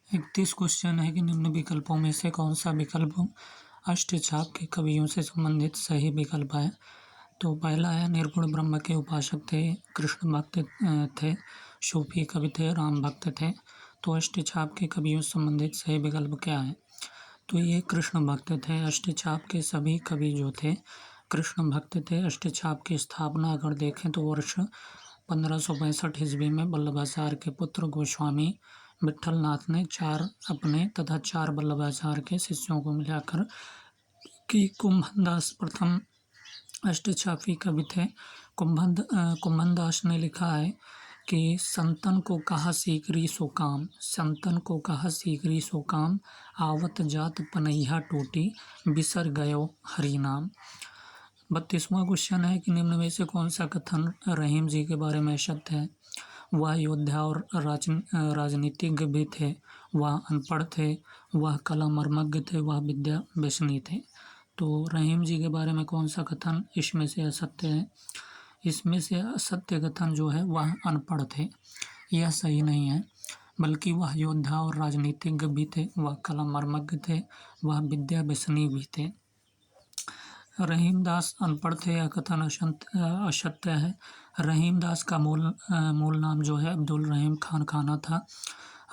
31 question है कि निम्न विकल्पों में से कौन सा विकल्प अष्टचाप के कवियों से संबंधित सही विकल्प है। तो पहला है निर्गुण ब्रह्म के उपासक थे, कृष्ण भक्त थे, सूफी कवि थे, राम भक्त थे। तो अष्टचाप के कवियों से संबंधित सही विकल्प क्या है। तो ये कृष्ण भक्त थे। अष्टचाप के सभी कवि जो थे कृष्ण भक्त थे। अष्टचाप की स्थापना अगर देखें तो वर्ष 1565 ईस्वी में वल्लभाचार्य के पुत्र गोस्वामी विठल नाथ ने 4 अपने तथा 4 वल्लभाचार्य के शिष्यों को मिलाकर कि कुंभनदास प्रथम अष्टचापी कवि थे। कुंभनदास ने लिखा है कि संतन को कहा सीकरी सो काम, संतन को कहा सीकरी सो काम, आवत जात पनैया टूटी, बिसर गयो हरि नाम। 32वां क्वेश्चन है कि निम्न में से कौन सा कथन रहीम जी के बारे में सत्य है। वह योद्धा और राजनीतिज्ञ भी थे, वह अनपढ़ थे, वह कला मर्मज्ञ थे, वह विद्या व्यसनी थे। तो रहीम जी के बारे में कौन सा कथन इसमें से असत्य है। इसमें से असत्य कथन जो है वह अनपढ़ थे, यह सही नहीं है। बल्कि वह योद्धा और राजनीतिज्ञ भी थे, वह कला मर्मज्ञ थे, वह विद्या व्यसनी भी थे। रहीमदास अनपढ़ थे, यह कथन असत्य है। रहीमदास का मूल नाम जो है अब्दुल रहीम खान खाना था।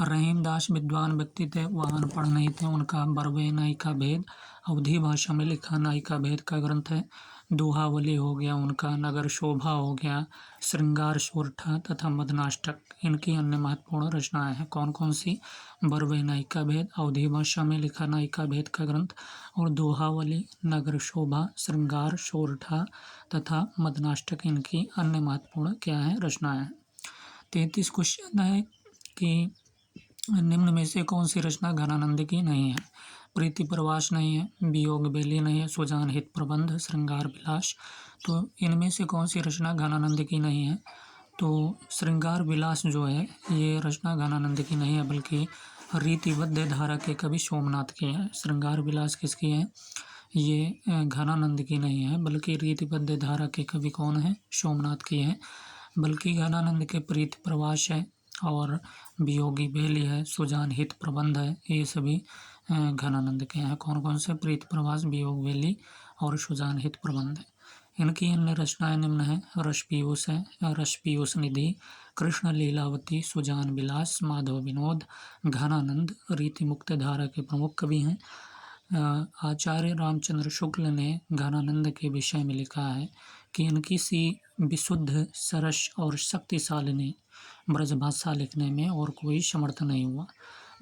रहीमदास विद्वान व्यक्ति थे, वह अनपढ़ नहीं थे। उनका बरवे नायिका भेद अवधी भाषा में लिखा नायिका भेद का ग्रंथ है। दोहावली हो गया उनका, नगर शोभा हो गया, श्रृंगार सोरठा तथा मदनाष्टक इनकी अन्य महत्वपूर्ण रचनाएं हैं। कौन कौन सी। बरवे नायिका भेद अवधी भाषा में लिखा नायिका भेद का ग्रंथ और दोहावली, नगर शोभा, श्रृंगार सोरठा तथा मदनाष्टक इनकी अन्य महत्वपूर्ण क्या है रचनाएं हैं। 33 क्वेश्चन है कि निम्न में से कौन सी रचना घनानंद की नहीं है। प्रीति प्रवास नहीं है, वियोग बेली नहीं है, सुजान हित प्रबंध, श्रृंगार विलास। तो इनमें से कौन सी रचना घनानंद की नहीं है। तो श्रृंगार विलास जो है ये रचना घनानंद की नहीं है, बल्कि रीतिबद्ध धारा के कवि सोमनाथ की है। श्रृंगार विलास किसकी है, ये घनानंद की नहीं है, बल्कि रीतिबद्ध धारा के कवि कौन है, सोमनाथ की है। बल्कि घनानंद के प्रीति प्रवास है और वियोगी बेली है, सुजान हित प्रबंध है, ये सभी घनानंद के हैं। कौन कौन से। प्रीति प्रवास, वियोग बेली और सुजान हित प्रबंध है। इनकी अन्य रचनाएं निम्न है। रस पीयूष है, रस पीयूष निधि, कृष्ण लीलावती, सुजान विलास, माधव विनोद, घनानंद रीति मुक्त धारा के प्रमुख कवि हैं। आचार्य रामचंद्र शुक्ल ने घनानंद के विषय में लिखा है कि इनकी सी विशुद्ध, सरस और शक्तिशालिनी ब्रजभाषा लिखने में और कोई समर्थ नहीं हुआ।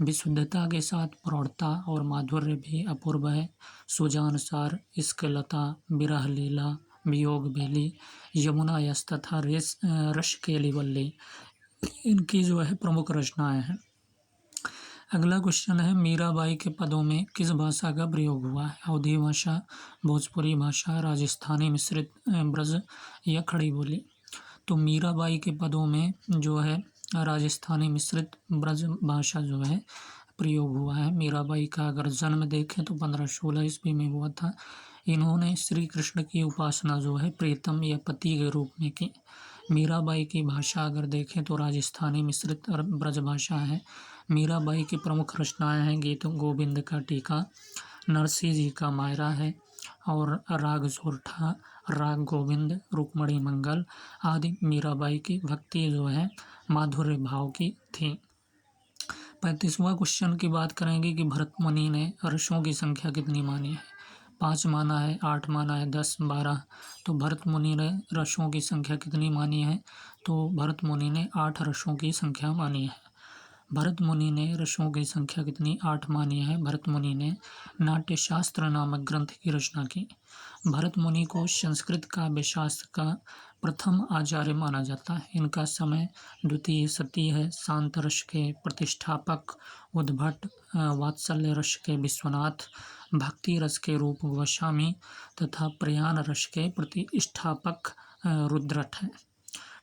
विशुद्धता के साथ प्रौढ़ता और माधुर्य भी अपूर्व है। सुजान सार, इश्क लता, विरह लीला, वियोग बेली, यमुना यस तथा रस केली वल्ली इनकी जो है प्रमुख रचनाएं हैं। अगला क्वेश्चन है मीराबाई के पदों में किस भाषा का प्रयोग हुआ है। अवधी भाषा, भोजपुरी भाषा, राजस्थानी मिश्रित ब्रज या खड़ी बोली। तो मीराबाई के पदों में जो है राजस्थानी मिश्रित ब्रज भाषा जो है प्रयोग हुआ है। मीराबाई का अगर जन्म देखें तो 1516 ईस्वी में हुआ था। इन्होंने श्री कृष्ण की उपासना जो है प्रीतम या पति के रूप में की। मीराबाई की भाषा अगर देखें तो राजस्थानी मिश्रित ब्रज भाषा है। मीराबाई की प्रमुख रचनाएं हैं गीत गोविंद का टीका, नरसिंह जी का मायरा है और राग सोरठा, राग गोविंद, रुक्मणी मंगल आदि मीराबाई की भक्ति जो है माधुर्य भाव की थी। 35वां क्वेश्चन की बात करेंगे कि भरत मुनि ने रसों की संख्या कितनी मानी है। 5 माना है, 8 माना है, 10, 12। तो भरत मुनि ने रसों की संख्या कितनी मानी है। तो भरत मुनि ने 8 रसों की संख्या मानी है। भरत मुनि ने रसों की संख्या कितनी 8 मानी है। भरत मुनि ने नाट्यशास्त्र नामक ग्रंथ की रचना की। भरत मुनि को संस्कृत काव्य शास्त्र का प्रथम आचार्य माना जाता है। इनका समय द्वितीय शती है। शांत रस के प्रतिष्ठापक उद्भट, वात्सल्य रस के विश्वनाथ, भक्ति रस के रूप गोस्वामी तथा प्रयाण रस के प्रतिष्ठापक रुद्रट है।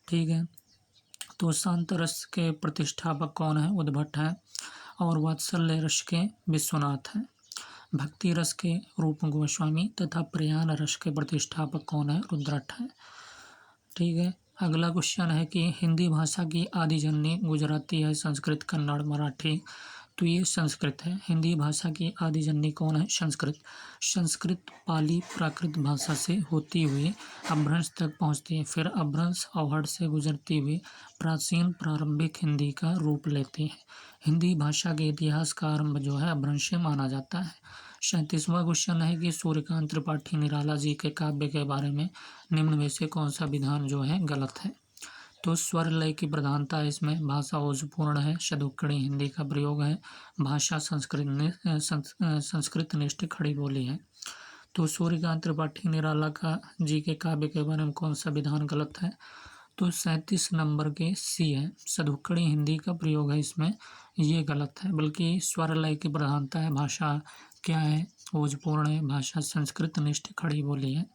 ठीक है, तो शांत रस के प्रतिष्ठापक कौन है, उद्भट है और वात्सल्य रस के विश्वनाथ हैं। भक्ति रस के रूप गोस्वामी तथा प्रयाण रस के प्रतिष्ठापक कौन है, रुद्रट है। ठीक है, अगला क्वेश्चन है कि हिंदी भाषा की आदि जननी गुजराती है, संस्कृत, कन्नड़, मराठी। तो ये संस्कृत है। हिंदी भाषा की आदि जननी कौन है? संस्कृत। संस्कृत पाली प्राकृत भाषा से होती हुई अपभ्रंश तक पहुँचती है, फिर अपभ्रंश अवहट से गुजरती हुई प्राचीन प्रारंभिक हिंदी का रूप लेती है। हिंदी भाषा के इतिहास का आरंभ जो है अपभ्रंश से माना जाता है। 37वां क्वेश्चन है कि सूर्यकांत त्रिपाठी निराला जी के काव्य के बारे में निम्न में से कौन सा विधान जो है गलत है? तो स्वर लय की प्रधानता है इसमें, भाषा ओजपूर्ण है, शतुक्कड़ी हिंदी का प्रयोग है, भाषा संस्कृत निष्ठ खड़ी बोली है। तो सूर्यकांत त्रिपाठी निराला का जी के काव्य के बारे में कौन सा विधान गलत है? तो 37 नंबर के सी है, शतुक्कड़ी हिंदी का प्रयोग है इसमें, ये गलत है। बल्कि स्वर लय की प्रधानता है, भाषा क्या है? ओजपूर्ण है, भाषा संस्कृत निष्ठ खड़ी बोली है।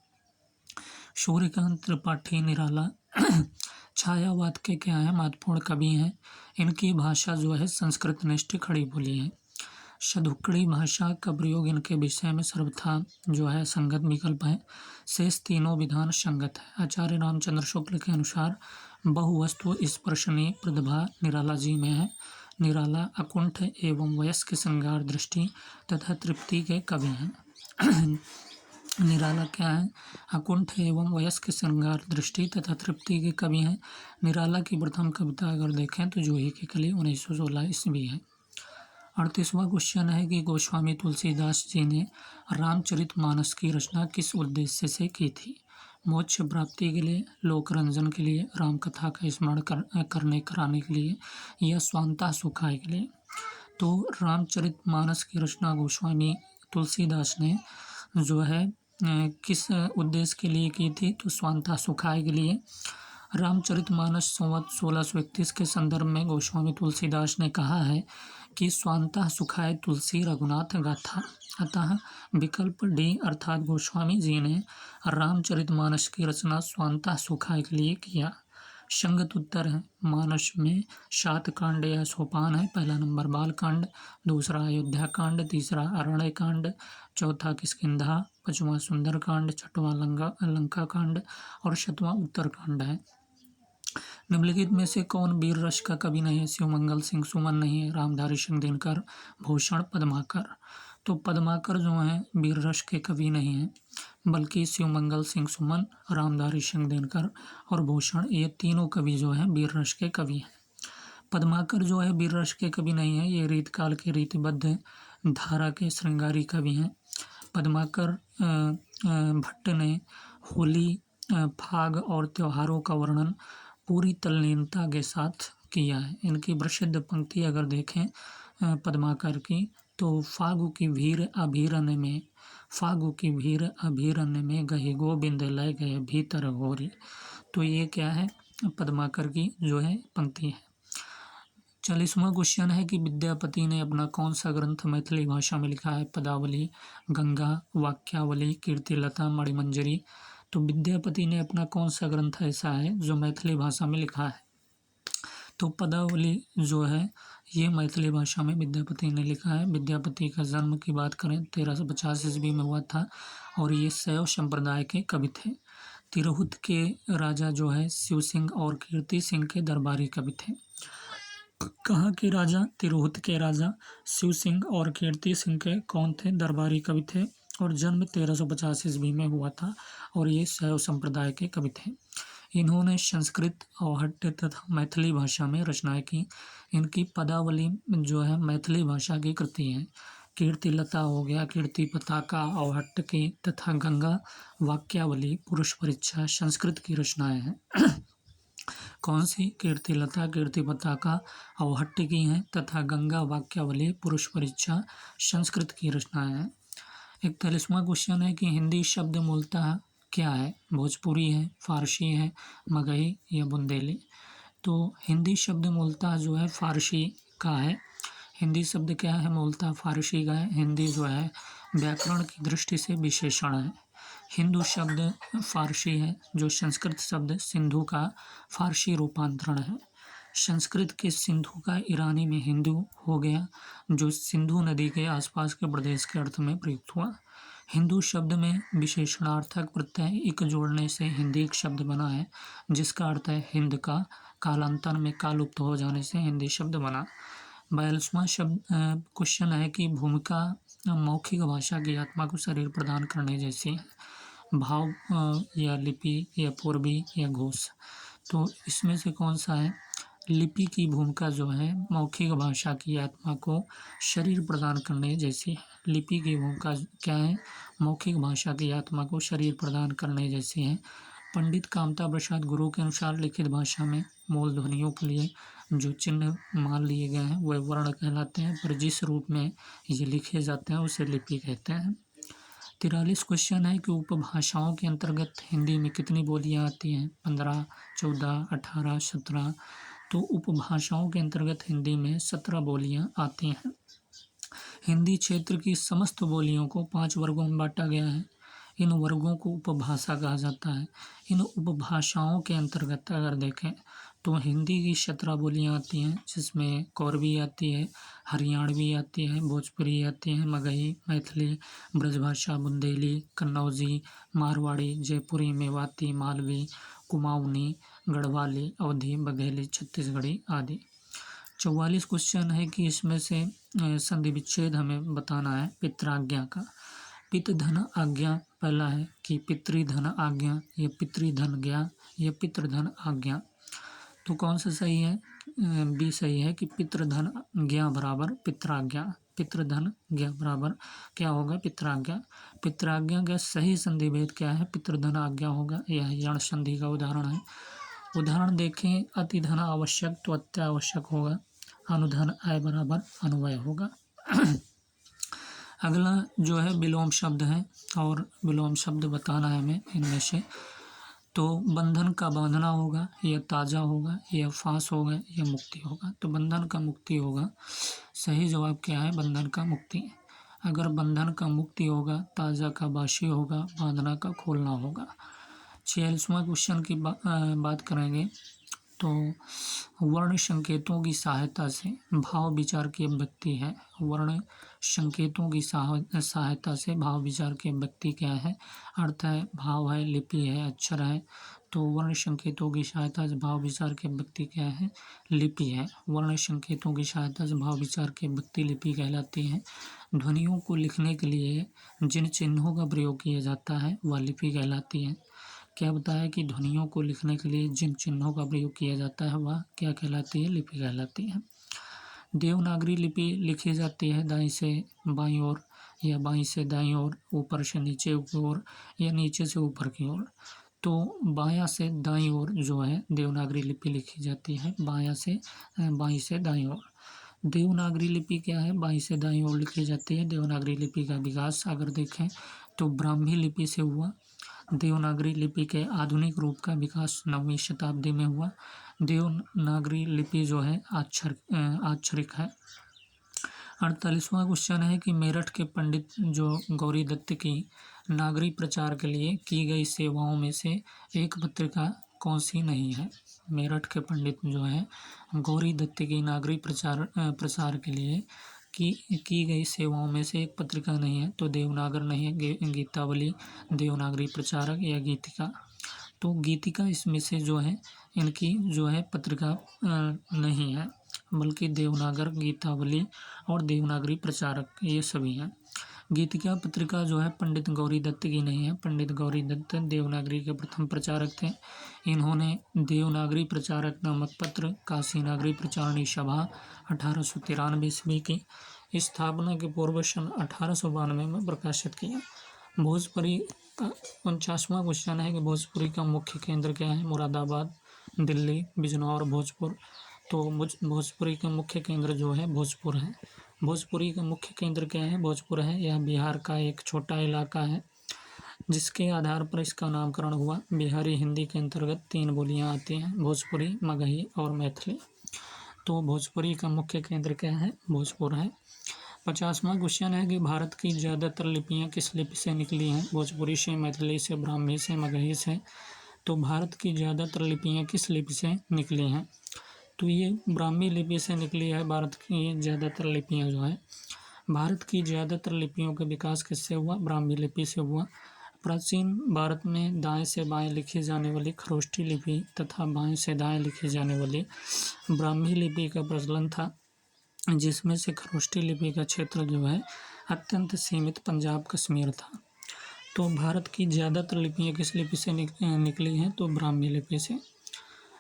सूर्यकांत त्रिपाठी निराला छायावाद के क्या है? महत्वपूर्ण कवि हैं। इनकी भाषा जो है संस्कृत निष्ठ खड़ी बोली है। शतुक्कड़ी भाषा का प्रयोग इनके विषय में सर्वथा जो है संगत विकल्प है। शेष तीनों विधान संगत है। आचार्य रामचंद्र शुक्ल के अनुसार बहुवस्तु स्पर्शनीय प्रतिभा निराला जी में है। निराला अकुंठ एवं वयस्क श्रृंगार दृष्टि तथा तृप्ति के कवि हैं। निराला क्या है? अकुंठ एवं वयस्क श्रृंगार दृष्टि तथा तृप्ति के कवि हैं। निराला की प्रथम कविता अगर देखें तो जूही की कली 1916 ईस्वी है। 38वां क्वेश्चन है कि गोस्वामी तुलसीदास जी ने रामचरितमानस की रचना किस उद्देश्य से की थी? मोक्ष प्राप्ति के लिए, लोक रंजन के लिए, राम कथा का स्मरण कराने के लिए, या स्वांतः सुखाय के लिए? तो रामचरितमानस की रचना गोस्वामी तुलसीदास ने जो है किस उद्देश्य के लिए की थी? तो स्वांतः सुखाय के लिए। रामचरितमानस संवत 1631 के संदर्भ में गोस्वामी तुलसीदास ने कहा है कि स्वांतः सुखाय तुलसी रघुनाथ गाथा। अतः विकल्प डी अर्थात गोस्वामी जी ने रामचरितमानस की रचना स्वांतः सुखाय के लिए किया। संगत उत्तर है। मानस में 7 कांड या सोपान है। पहला नंबर बाल कांड, दूसरा अयोध्या कांड, तीसरा अरण्य कांड, चौथा किष्किंधा, पांचवा सुंदर कांड, छठवां लंका कांड और सातवां उत्तर कांड है। निम्नलिखित में से कौन वीर रस का कवि नहीं है? शिवमंगल सिंह सुमन नहीं है, रामधारी सिंह दिनकर, भूषण, पद्माकर। तो पद्माकर जो है वीर रस के कवि नहीं है, बल्कि शिवमंगल सिंह सुमन, रामधारी सिंह दिनकर और भूषण, ये तीनों कवि जो है वीर रस के कवि हैं। पद्माकर जो है वीर रस के कवि नहीं है, ये रीतकाल के रीतिबद्ध धारा के श्रृंगारी कवि हैं। पद्माकर भट्ट ने होली, फाग और त्योहारों का वर्णन पूरी तल्लीनता के साथ किया है। इनकी प्रसिद्ध पंक्ति अगर देखें पद्माकर की, तो फागु की भीर अभीरन में, फागु की भीर अभीरन में गहे गोविंद लय गए भीतर होरी। तो ये क्या है? पद्माकर की जो है पंक्ति है। 40वां क्वेश्चन है कि विद्यापति ने अपना कौन सा ग्रंथ मैथिली भाषा में लिखा है? पदावली, गंगा, वाक्यावली, कीर्तिलता, मणिमंजरी। तो विद्यापति ने अपना कौन सा ग्रंथ ऐसा है जो मैथिली भाषा में लिखा है? तो पदावली जो है ये मैथिली भाषा में विद्यापति ने लिखा है। विद्यापति का जन्म की बात करें 1350 ईस्वी में हुआ था और ये शैव संप्रदाय के कवि थे। तिरहुत के राजा जो है शिव सिंह और कीर्ति सिंह के दरबारी कवि थे। कहाँ के राजा? तिरहुत के राजा शिव सिंह और कीर्ति सिंह के कौन थे? दरबारी कवि थे और जन्म 1350 ईस्वी में हुआ था और ये शैव संप्रदाय के कवि थे। इन्होंने संस्कृत, अवहट्ट तथा मैथिली भाषा में रचनाएं की। इनकी पदावली जो है मैथिली भाषा की कृति है। कीर्तिलता हो गया, कीर्ति पताका अवहट्ट की तथा गंगा वाक्यावली पुरुष परीक्षा संस्कृत की रचनाएं हैं। कौन सी? कीर्तिलता, कीर्ति पताका अवहट्ट की हैं तथा गंगा वाक्यावली पुरुष परीक्षा संस्कृत की रचनाएं हैं। 41वां क्वेश्चन है कि हिंदी शब्द मूलतः क्या है? भोजपुरी है, फारसी है, मगही या बुंदेली। तो हिंदी शब्द मूलतः जो है फारसी का है। हिंदी शब्द क्या है? मूलतः फारसी का है। हिंदी जो है व्याकरण की दृष्टि से विशेषण है। हिंदू शब्द फारसी है, जो संस्कृत शब्द सिंधु का फारसी रूपांतरण है। संस्कृत के सिंधु का ईरानी में हिंदू हो गया, जो सिंधु नदी के आसपास के प्रदेश के अर्थ में प्रयुक्त हुआ। हिंदू शब्द में विशेषणार्थक प्रत्यय इक जोड़ने से हिंदी एक शब्द बना है, जिसका अर्थ है हिंद का। कालांतर में का लुप्त हो जाने से हिंदी शब्द बना। 42वां शब्द क्वेश्चन है कि भूमिका मौखिक भाषा की आत्मा को शरीर प्रदान करने जैसी है, भाव या लिपि या पूर्वी या घोष। तो इसमें से कौन सा है? लिपि की भूमिका जो है मौखिक भाषा की आत्मा को शरीर प्रदान करने जैसी है। लिपि की भूमिका क्या है? मौखिक भाषा की आत्मा को शरीर प्रदान करने जैसी है। पंडित कामता प्रसाद गुरु के अनुसार लिखित भाषा में मूल ध्वनियों के लिए जो चिन्ह मान लिए गए हैं वह वर्ण कहलाते हैं, पर जिस रूप में ये लिखे जाते हैं उसे लिपि कहते हैं। 43 क्वेश्चन है कि उपभाषाओं के अंतर्गत हिंदी में कितनी बोलियां आती हैं? 15, 14, 18, 17। तो उपभाषाओं के अंतर्गत हिंदी में 17 बोलियां आती हैं। हिंदी क्षेत्र की समस्त बोलियों को 5 वर्गों में बांटा गया है। इन वर्गों को उपभाषा कहा जाता है। इन उपभाषाओं के अंतर्गत अगर देखें तो हिंदी की 17 बोलियां आती हैं, जिसमें कोरवी आती है, हरियाणवी आती है, भोजपुरी आती है, मगही, मैथिली, ब्रजभाषा, बुंदेली, कन्नौजी, मारवाड़ी, जयपुरी, मेवाती, मालवी, कुमाऊनी, गढ़वाली, अवधी, बघेली, छत्तीसगढ़ी आदि। 44 क्वेश्चन है कि इसमें से संधि विच्छेद हमें बताना है पितराज्ञा का। पित धन आज्ञा पहला है कि पितृधन आज्ञा, या पितृधन ज्ञा, या पितृधन आज्ञा। तो कौन सा सही है? बी सही है कि पितृधन ज्ञा बराबर पितराज्ञा। पितृधन ज्ञा बराबर क्या होगा? पितराज्ञा। पितराज्ञा का सही संधि भेद क्या है? पितृधन आज्ञा होगा। यह यण संधि का उदाहरण है। उदाहरण देखें, अतिधन आवश्यक तो अत्यावश्यक होगा। अनुधन आय बराबर अनुवय होगा। अगला जो है विलोम शब्द है, और विलोम शब्द बताना है हमें इनमें से। तो बंधन का बांधना होगा, या ताजा होगा, या फांस होगा, या मुक्ति होगा। तो बंधन का मुक्ति होगा। सही जवाब क्या है? बंधन का मुक्ति। अगर बंधन का मुक्ति होगा, ताजा का बाशी होगा, बांधना का खोलना होगा। 46वां क्वेश्चन की बात करेंगे तो वर्ण संकेतों की सहायता से भाव विचार की अभिव्यक्ति है। वर्ण संकेतों की सहायता से भाव विचार की अभिव्यक्ति क्या है? अर्थ है, भाव है, लिपि है, अक्षर है। तो वर्ण संकेतों की सहायता से भाव विचार की अभिव्यक्ति क्या है? लिपि है। वर्ण संकेतों की सहायता से भाव विचार की अभिव्यक्ति लिपि कहलाती है। ध्वनियों को लिखने के लिए जिन चिन्हों का प्रयोग किया जाता है वह लिपि कहलाती है। क्या बताया कि ध्वनियों को लिखने के लिए जिन चिन्हों का प्रयोग किया जाता है वह क्या कहलाती है? लिपि कहलाती है। देवनागरी लिपि लिखी जाती है दाईं से बाईं ओर, या बाईं से दाईं ओर, ऊपर से नीचे की ओर, या नीचे से ऊपर की ओर। तो बायां से दाईं ओर जो है देवनागरी लिपि लिखी जाती है, बायां से बाईं से दाईं ओर। देवनागरी लिपि क्या है? बाईं से दाईं ओर लिखी जाती है। देवनागरी लिपि का विकास अगर देखें तो ब्राह्मी लिपि से हुआ। देवनागरी लिपि के आधुनिक रूप का विकास 9वीं शताब्दी में हुआ। देवनागरी लिपि जो है आक्षरिक है। 48वां क्वेश्चन है कि मेरठ के पंडित जो गौरी दत्त की नागरी प्रचार के लिए की गई सेवाओं में से एक पत्रिका कौन सी नहीं है? मेरठ के पंडित जो है गौरी दत्त की नागरी प्रसार के लिए की गई सेवाओं में से एक पत्रिका नहीं है। तो देवनागर नहीं है, गीतावली, देवनागरी प्रचारक, या गीतिका। तो गीतिका इसमें से जो है इनकी जो है पत्रिका नहीं है, बल्कि देवनागर, गीतावली और देवनागरी प्रचारक ये सभी हैं। गीतिका पत्रिका जो है पंडित गौरी दत्त की नहीं है। पंडित गौरी दत्त देवनागरी के प्रथम प्रचारक थे। इन्होंने देवनागरी प्रचारक नामक पत्र काशी नागरी प्रचारणी सभा 1893 ईस्वी की स्थापना के पूर्व सन 1892 में प्रकाशित किया। भोजपुरी का 49वां क्वेश्चन है कि भोजपुरी का मुख्य केंद्र क्या है? मुरादाबाद, दिल्ली, बिजनौर, भोजपुर। तो भोजपुरी का मुख्य केंद्र जो है भोजपुर है। भोजपुरी का मुख्य केंद्र क्या है? भोजपुर है। यह बिहार का एक छोटा इलाका है जिसके आधार पर इसका नामकरण हुआ। बिहारी हिंदी के अंतर्गत 3 बोलियां आती हैं, भोजपुरी, मगही और मैथिली। तो भोजपुरी का मुख्य केंद्र क्या है? भोजपुर है। 50वां क्वेश्चन है कि भारत की ज़्यादातर लिपियां किस लिपि से निकली हैं? भोजपुरी से, मैथिली से, ब्राह्मी से, मगही से। तो भारत की ज़्यादातर लिपियां किस लिपि से निकली हैं? तो ये ब्राह्मी लिपि से निकली है भारत की ज़्यादातर लिपियां जो है। भारत की ज़्यादातर लिपियों का विकास किससे हुआ? ब्राह्मी लिपि से हुआ। प्राचीन भारत में दाएं से बाएं लिखी जाने वाली खरोष्ठी लिपि तथा बाएं से दाएं लिखी जाने वाली ब्राह्मी लिपि का प्रचलन था। जिसमें से खरोष्ठी लिपि का क्षेत्र जो है अत्यंत सीमित पंजाब कश्मीर था। तो भारत की ज़्यादातर लिपियाँ किस लिपि से निकली हैं? तो ब्राह्मी लिपि से।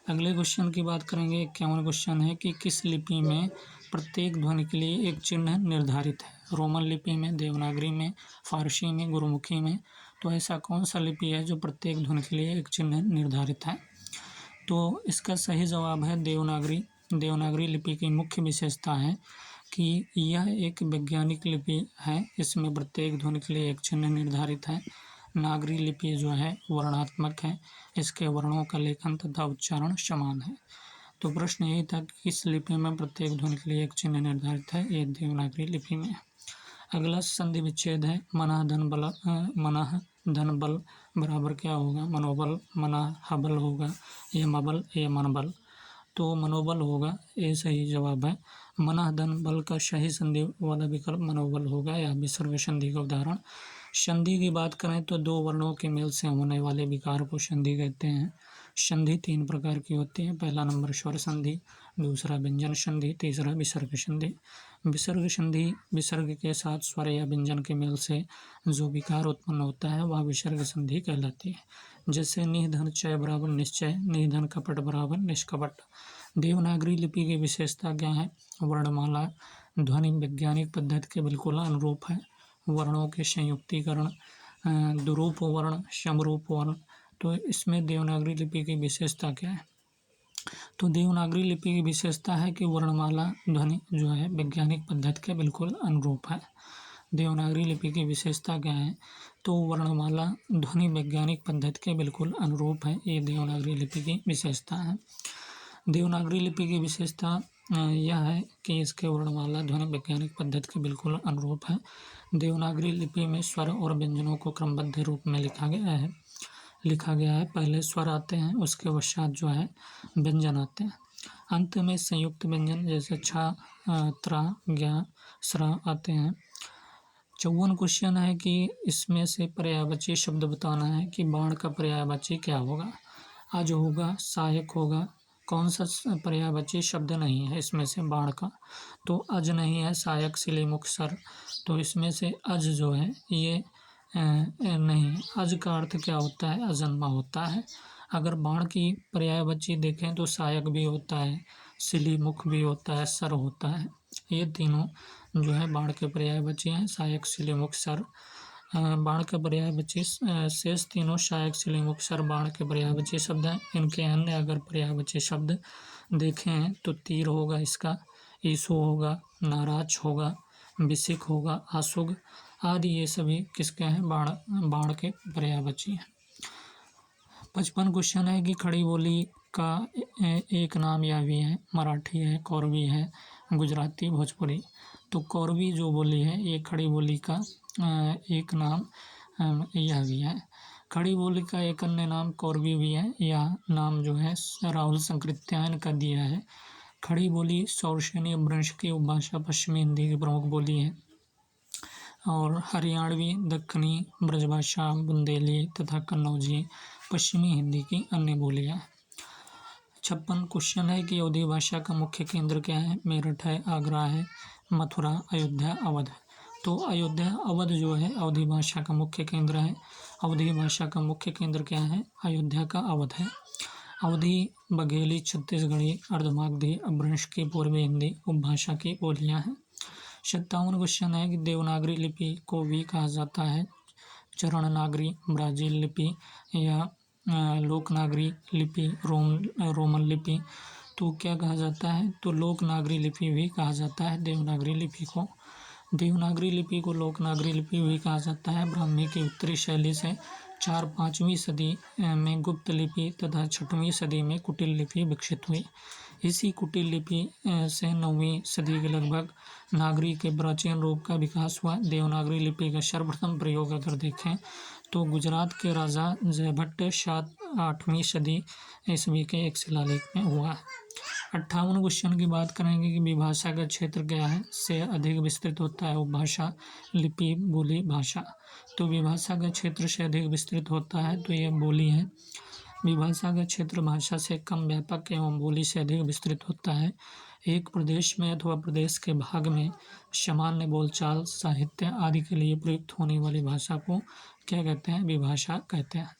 अगले क्वेश्चन की बात करेंगे। 51वां क्वेश्चन है कि किस लिपि में प्रत्येक ध्वनि के लिए एक चिन्ह निर्धारित है? रोमन लिपि में, देवनागरी में, फारसी में, गुरुमुखी में। तो ऐसा कौन सा लिपि है जो प्रत्येक ध्वनि के लिए एक चिन्ह निर्धारित है? तो इसका सही जवाब है देवनागरी। देवनागरी लिपि की मुख्य विशेषता है कि यह एक वैज्ञानिक लिपि है। इसमें प्रत्येक ध्वनि के लिए एक चिन्ह निर्धारित है। नागरी लिपि जो है वर्णात्मक है। इसके वर्णों का लेखन तथा उच्चारण समान है। तो प्रश्न यही था कि किस लिपि में प्रत्येक ध्वनि के लिए एक चिन्ह निर्धारित है? ये देवनागरी लिपि में। अगला संधि विच्छेद है। मनाह धन बल बराबर क्या होगा? मनोबल, मनाह हबल होगा, ये मबल, ये मनबल। तो मनोबल होगा, ये सही जवाब है। मनाह धन बल का सही संधि वाला विकल्प मनोबल होगा, या विसर्ग संधि का उदाहरण। संधि की बात करें तो दो वर्णों के मेल से होने वाले विकार को संधि कहते हैं। संधि 3 प्रकार की होती है। पहला नंबर स्वर संधि, दूसरा व्यंजन संधि, तीसरा विसर्ग संधि। विसर्ग संधि विसर्ग के साथ स्वर या व्यंजन के मेल से जो विकार उत्पन्न होता है वह विसर्ग संधि कहलाती है। जैसे निधन चय बराबर निश्चय, निधन कपट बराबर निष्कपट। देवनागरी लिपि की विशेषता क्या है? वर्णमाला ध्वनि वैज्ञानिक पद्धति के बिल्कुल अनुरूप है। वर्णों के संयुक्तीकरण, दुरूप वर्ण, समरूप वर्ण। तो इसमें देवनागरी लिपि की विशेषता क्या है? तो देवनागरी लिपि की विशेषता है कि वर्णमाला ध्वनि जो है वैज्ञानिक पद्धति के बिल्कुल अनुरूप है। देवनागरी लिपि की विशेषता क्या है? तो वर्णमाला ध्वनि वैज्ञानिक पद्धति के बिल्कुल अनुरूप है। ये देवनागरी लिपि की विशेषता है। देवनागरी लिपि की विशेषता यह है कि इसके वर्णमाला ध्वनि वैज्ञानिक पद्धति के बिल्कुल अनुरूप है। देवनागरी लिपि में स्वर और व्यंजनों को क्रमबद्ध रूप में लिखा गया है। पहले स्वर आते हैं, उसके पश्चात जो है व्यंजन आते हैं। अंत में संयुक्त व्यंजन जैसे छ, त्र, ज्ञ, स्र आते हैं। 54 क्वेश्चन है कि इसमें से पर्यायवाची शब्द बताना है कि बाण का पर्यायवाची क्या होगा? अज होगा, सहायक होगा। कौन सा पर्यायवाची शब्द नहीं है इसमें से बाण का? तो अज नहीं है, सहायक, सिलीमुख, सर। तो इसमें से अज जो है ये नहीं। अज का अर्थ क्या होता है? अजन्मा होता है। अगर बाण की पर्यायवाची देखें तो सहायक भी होता है, सिलीमुख भी होता है, सर होता है। ये तीनों जो है बाण के पर्यायवाची हैं, सहायक, सिलीमुख, सर। बाण के पर्यायवाची शेष तीनों सहायक, सिलीमुख, सर बाण के पर्यायवाची शब्द हैं। इनके अन्य अगर पर्यायवाची शब्द देखें तो तीर होगा इसका, ईसु होगा, नाराज होगा, विसिक होगा, आशुग आदि ये सभी किसके हैं? बाण के पर्यायवाची हैं। 55 क्वेश्चन है कि खड़ी बोली का एक नाम यह भी है। मराठी है, कौरवी है, गुजराती, भोजपुरी। तो कौरवी जो बोली है ये खड़ी बोली का एक नाम यह भी है। खड़ी बोली का एक अन्य नाम कौरवी भी है। यह नाम जो है राहुल संकृत्यायन का दिया है। खड़ी बोली सौरसेनी अपभ्रंश की उपभाषा पश्चिमी हिंदी की प्रमुख बोली है और हरियाणवी, दक्कनी, ब्रजभाषा, बुंदेली तथा कन्नौजी पश्चिमी हिंदी की अन्य बोलियाँ। 56 क्वेश्चन है कि अवधी भाषा का मुख्य केंद्र क्या है? मेरठ है, आगरा है, मथुरा, अयोध्या, अवध। तो अयोध्या, अवध जो है अवधी भाषा का मुख्य केंद्र है। अवधी भाषा का मुख्य केंद्र क्या है? अयोध्या का अवध है। अवधी, बघेली, छत्तीसगढ़ी, अर्धमागधी अपभ्रंश की पूर्वी हिंदी उपभाषा की बोलियाँ हैं। 57 क्वेश्चन है कि देवनागरी लिपि को भी कहा जाता है चरणनागरी, ब्राजील लिपि या लोकनागरी लिपि, रोमन लिपि। तो क्या कहा जाता है? तो लोकनागरी लिपि भी कहा जाता है देवनागरी लिपि को। देवनागरी लिपि को लोकनागरी लिपि भी कहा जाता है। ब्राह्मी की उत्तरी शैली से 4-5वीं सदी में गुप्त लिपि तथा 6वीं सदी में कुटिल लिपि विकसित हुई। इसी कुटिल लिपि से 9वीं सदी के लगभग नागरी के प्राचीन रूप का विकास हुआ। देवनागरी लिपि का सर्वप्रथम प्रयोग अगर देखें तो गुजरात के राजा जयभट्ट 7-8वीं सदी ईस्वी के एक शिलालेख में हुआ। 58 क्वेश्चन की बात करेंगे कि विभाषा का क्षेत्र क्या है? से अधिक विस्तृत होता है उपभाषा, लिपि, बोली, भाषा। तो विभाषा का क्षेत्र से अधिक विस्तृत होता है तो यह बोली है। विभाषा का क्षेत्र भाषा से कम व्यापक एवं बोली से अधिक विस्तृत होता है। एक प्रदेश में अथवा प्रदेश के भाग में सामान्य बोलचाल, साहित्य आदि के लिए प्रयुक्त होने वाली भाषा को क्या कहते हैं? विभाषा कहते हैं।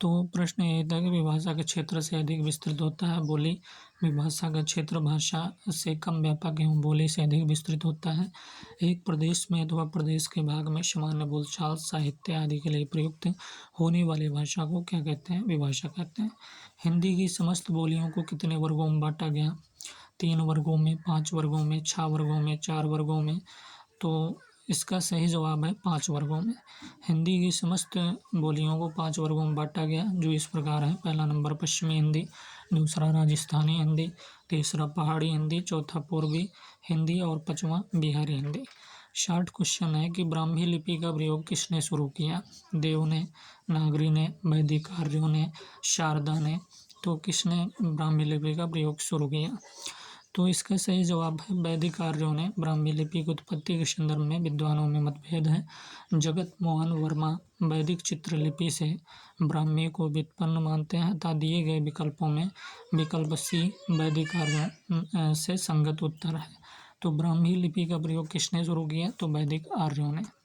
तो प्रश्न ये था कि विभाषा के क्षेत्र से अधिक विस्तृत होता है बोली। विभाषा का क्षेत्र भाषा से कम व्यापक एवं बोली से अधिक विस्तृत होता है। एक प्रदेश में अथवा प्रदेश के भाग में सामान्य बोलचाल, साहित्य आदि के लिए प्रयुक्त होने वाली भाषा को क्या कहते हैं? विभाषा कहते हैं। हिंदी की समस्त बोलियों को कितने वर्गों में बांटा गया? 3 वर्गों में, 5 वर्गों में, 6 वर्गों में, 4 वर्गों में। तो इसका सही जवाब है 5 वर्गों में। हिंदी की समस्त बोलियों को 5 वर्गों में बांटा गया, जो इस प्रकार है। पहला नंबर पश्चिमी हिंदी, दूसरा राजस्थानी हिंदी, तीसरा पहाड़ी हिंदी, चौथा पूर्वी हिंदी और पांचवा बिहारी हिंदी। शॉर्ट क्वेश्चन है कि ब्राह्मी लिपि का प्रयोग किसने शुरू किया? देव ने, नागरी ने, वैदिक आर्यों ने, शारदा ने। तो किसने ब्राह्मी लिपि का प्रयोग शुरू किया? तो इसका सही जवाब है वैदिक आर्यों ने। ब्राह्मी लिपि की उत्पत्ति के संदर्भ में विद्वानों में मतभेद है। जगत मोहन वर्मा वैदिक चित्रलिपि से ब्राह्मी को व्युत्पन्न मानते हैं तथा दिए गए विकल्पों में विकल्प सी वैदिक आर्यों से संगत उत्तर है। तो ब्राह्मी लिपि का प्रयोग किसने शुरू किया? तो वैदिक आर्यों ने।